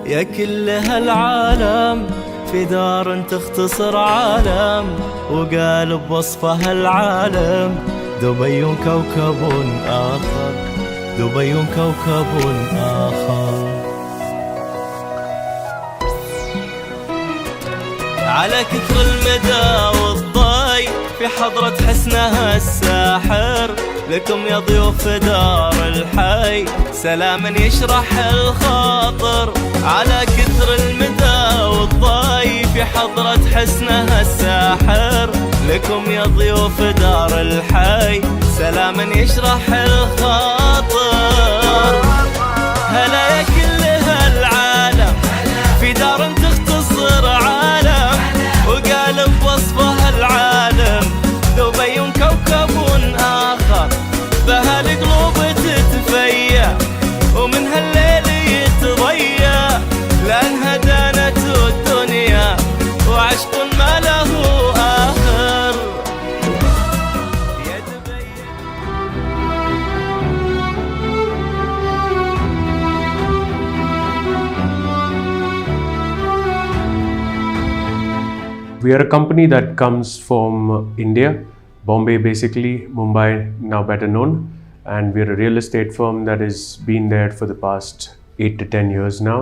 يا كل هالعالم في دار تختصر عالم، وقال بوصفها العالم دبي كوكب آخر، دبي كوكب آخر. على كثر المدى والضي في حضرة حسنها الساحر، لكم يا ضيوف دار الحي سلاما يشرح الخاطر. على كثر المدى والضي في حضرة حسنها الساحر، لكم يا ضيوف دار الحي سلاما يشرح الخاطر. هلا يا كل هالعالم في دار تختصر عالم، وقال بوصفها العالم دبي كوكب آخر. بها القلوب تتفيا ومن هالليل يتضيا، لأنها دانت الدنيا وعشق ما له آخر. يا دبي We are a company that comes from India, Bombay basically, Mumbai now better known, and we're a real estate firm that has been there for the past 8 to 10 years now,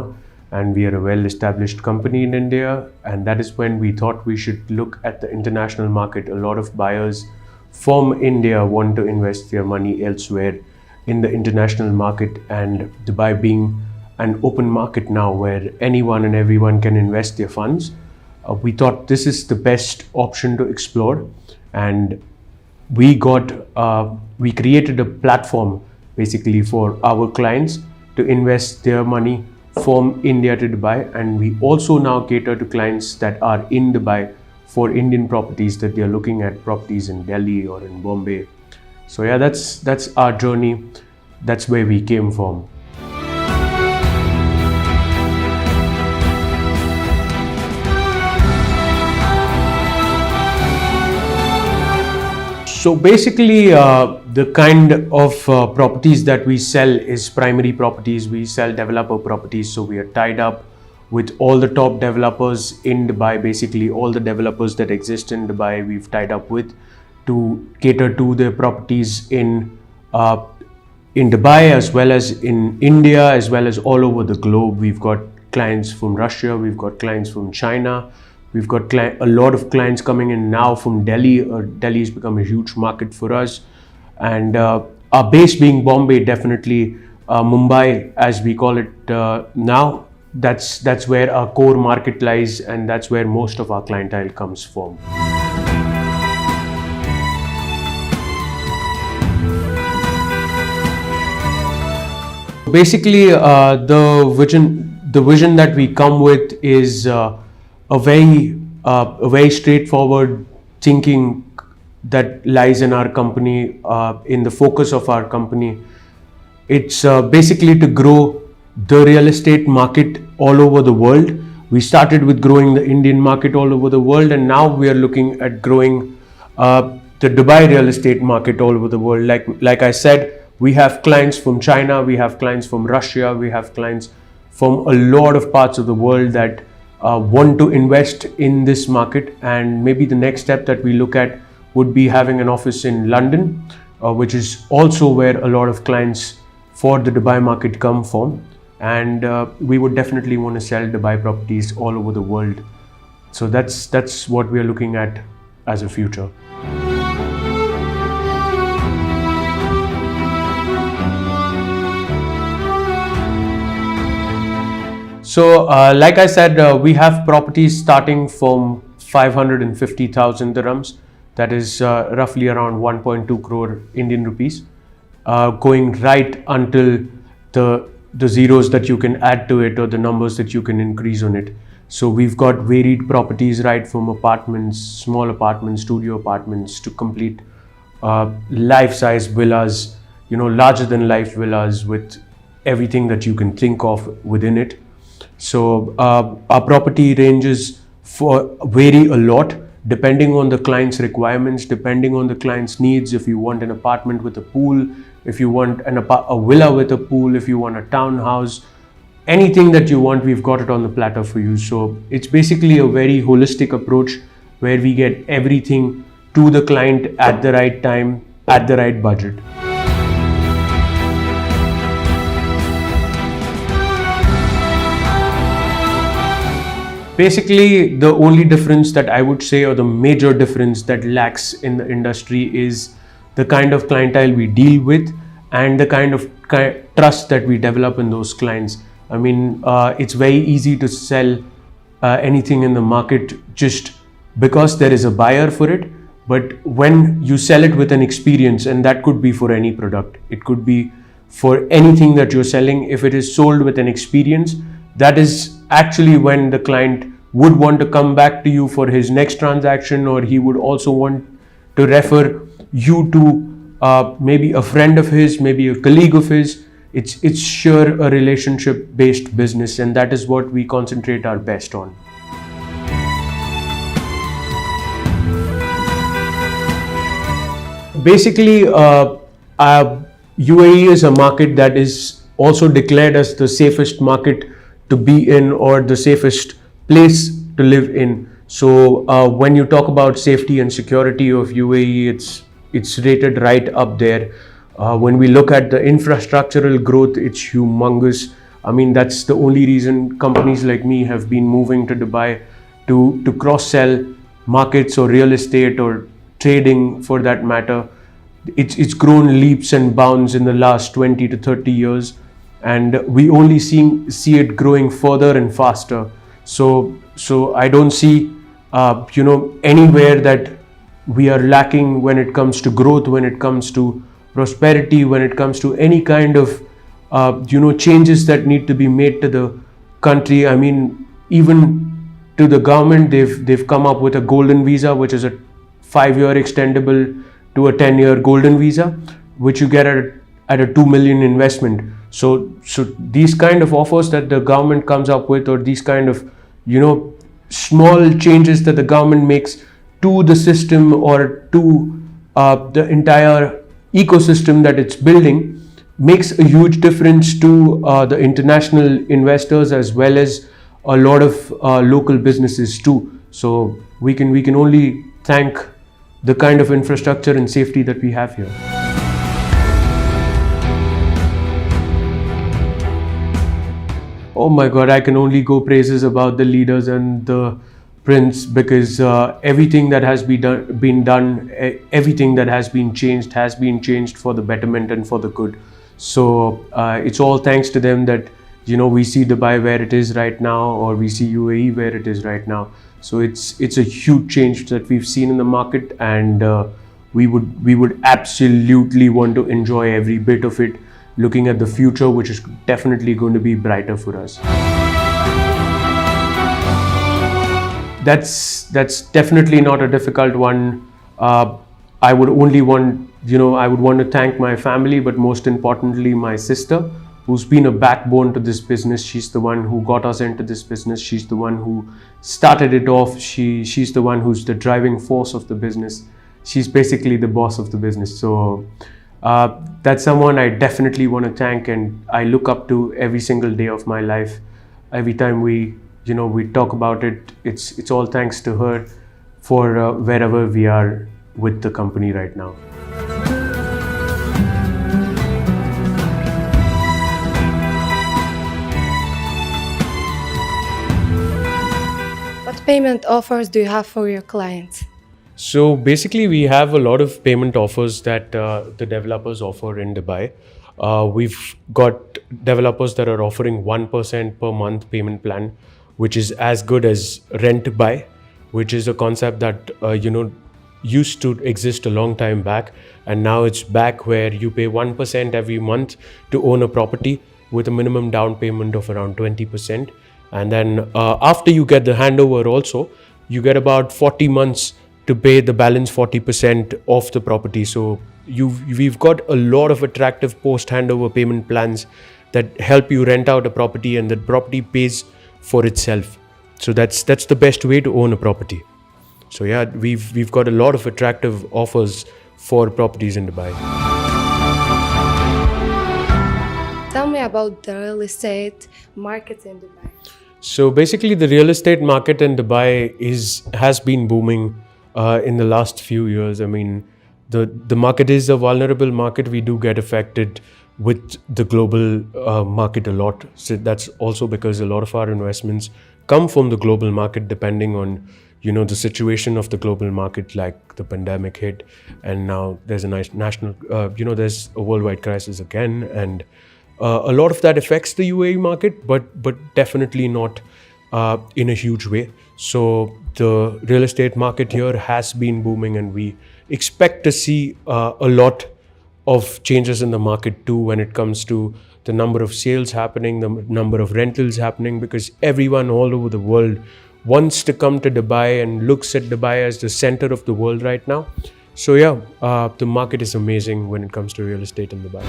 and we are a well-established company in India, and that is when we thought we should look at the international market. A lot of buyers from India want to invest their money elsewhere in the international market, and Dubai being an open market now where anyone and everyone can invest their funds. We thought this is the best option to explore, and we created a platform basically for our clients to invest their money from India to Dubai, and we also now cater to clients that are in Dubai for Indian properties that they are looking at, properties in Delhi or in Bombay. So yeah, that's our journey. That's where we came from. So basically, the kind of properties that we sell is primary properties. We sell developer properties. So we are tied up with all the top developers in Dubai. Basically, all the developers that exist in Dubai, we've tied up with to cater to their properties in Dubai, as well as in India, as well as all over the globe. We've got clients from Russia. We've got clients from China. We've got a lot of clients coming in now from Delhi. Delhi has become a huge market for us. And our base being Bombay, definitely Mumbai, as we call it now, that's where our core market lies, and that's where most of our clientele comes from. Basically, the vision that we come with is a very straightforward thinking that lies in our company, in the focus of our company. It's basically to grow the real estate market all over the world. We started with growing the Indian market all over the world, and now we are looking at growing the Dubai real estate market all over the world. Like I said, we have clients from China, we have clients from Russia, we have clients from a lot of parts of the world that want to invest in this market. And maybe the next step that we look at would be having an office in London, which is also where a lot of clients for the Dubai market come from. And we would definitely want to sell Dubai properties all over the world. So that's what we are looking at as a future. So like I said, we have properties starting from 550,000 dirhams. That is roughly around 1.2 crore Indian rupees, going right until the zeros that you can add to it, or the numbers that you can increase on it. So we've got varied properties, right from apartments, small apartments, studio apartments, to complete life-size villas, larger than life villas with everything that you can think of within it. So our property ranges vary a lot depending on the client's requirements, depending on the client's needs. If you want an apartment with a pool, if you want a villa with a pool, if you want a townhouse, anything that you want, we've got it on the platter for you. So it's basically a very holistic approach where we get everything to the client at the right time, at the right budget. Basically, the only difference that I would say, or the major difference that lacks in the industry, is the kind of clientele we deal with and the kind of trust that we develop in those clients. I mean, it's very easy to sell anything in the market just because there is a buyer for it. But when you sell it with an experience, and that could be for any product, it could be for anything that you're selling, if it is sold with an experience, that is actually when the client would want to come back to you for his next transaction, or he would also want to refer you to maybe a friend of his, maybe a colleague of his. It's sure a relationship based business, and that is what we concentrate our best on. Basically, UAE is a market that is also declared as the safest market to be in, or the safest place to live in. So when you talk about safety and security of UAE, it's rated right up there. When we look at the infrastructural growth, it's humongous. I mean, that's the only reason companies like me have been moving to Dubai to cross-sell markets or real estate or trading for that matter. It's grown leaps and bounds in the last 20 to 30 years. And we only see it growing further and faster. So I don't see, anywhere that we are lacking when it comes to growth, when it comes to prosperity, when it comes to any kind of, changes that need to be made to the country. I mean, even to the government, they've come up with a golden visa, which is a 5-year extendable to a 10-year golden visa, which you get at a 2 million investment. So these kind of offers that the government comes up with, or these kind of, small changes that the government makes to the system or to the entire ecosystem that it's building, makes a huge difference to the international investors as well as a lot of local businesses too. So we can only thank the kind of infrastructure and safety that we have here. Oh my God, I can only go praises about the leaders and the prince, because everything that has been done, everything that has been changed for the betterment and for the good. So it's all thanks to them that we see Dubai where it is right now, or we see UAE where it is right now. So it's a huge change that we've seen in the market, and we would absolutely want to enjoy every bit of it, looking at the future, which is definitely going to be brighter for us. That's definitely not a difficult one. I would want to thank my family, but most importantly my sister, who's been a backbone to this business. She's the one who got us into this business. She's the one who started it off. She's the one who's the driving force of the business. She's basically the boss of the business. So that's someone I definitely want to thank, and I look up to every single day of my life. Every time we talk about it, it's all thanks to her for wherever we are with the company right now. What payment offers do you have for your clients? So basically, we have a lot of payment offers that the developers offer in Dubai. We've got developers that are offering 1% per month payment plan, which is as good as rent to buy, which is a concept that used to exist a long time back, and now it's back, where you pay 1% every month to own a property with a minimum down payment of around 20%. And then after you get the handover also, you get about 40 months to pay the balance 40% of the property. So we've got a lot of attractive post handover payment plans that help you rent out a property, and that property pays for itself. So that's the best way to own a property. So yeah, we've got a lot of attractive offers for properties in Dubai. Tell me about the real estate market in Dubai. So basically, the real estate market in Dubai has been booming in the last few years. I mean, the market is a vulnerable market. We do get affected with the global market a lot. So that's also because a lot of our investments come from the global market, depending on the situation of the global market, like the pandemic hit, and now there's a nice national, there's a worldwide crisis again, and a lot of that affects the UAE market, but definitely not in a huge way. So the real estate market here has been booming, and we expect to see a lot of changes in the market too when it comes to the number of sales happening, the number of rentals happening, because everyone all over the world wants to come to Dubai and looks at Dubai as the center of the world right now. So yeah, the market is amazing when it comes to real estate in Dubai.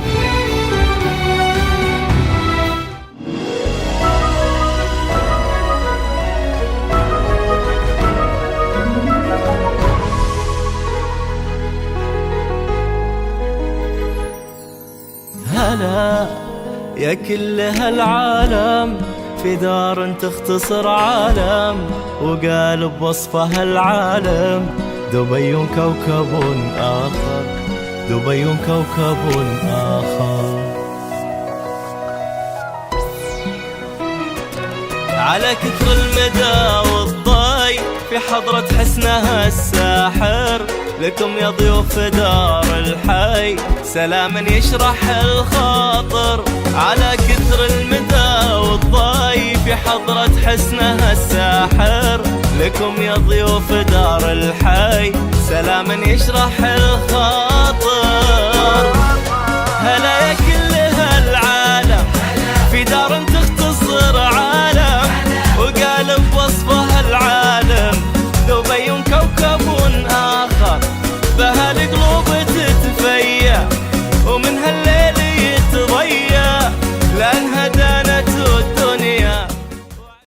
هلا يا كل هالعالم في دار تختصر عالم وقال بوصفها العالم دبي كوكب آخر دبي كوكب آخر على كثر المدى والضي في حضرة حسنها الساحر لكم يا ضيوف دار الحي سلاما يشرح الخاطر على كثر المدى والضي في حضرة حسنها الساحر لكم يا ضيوف دار الحي سلاما يشرح الخاطر هلا يا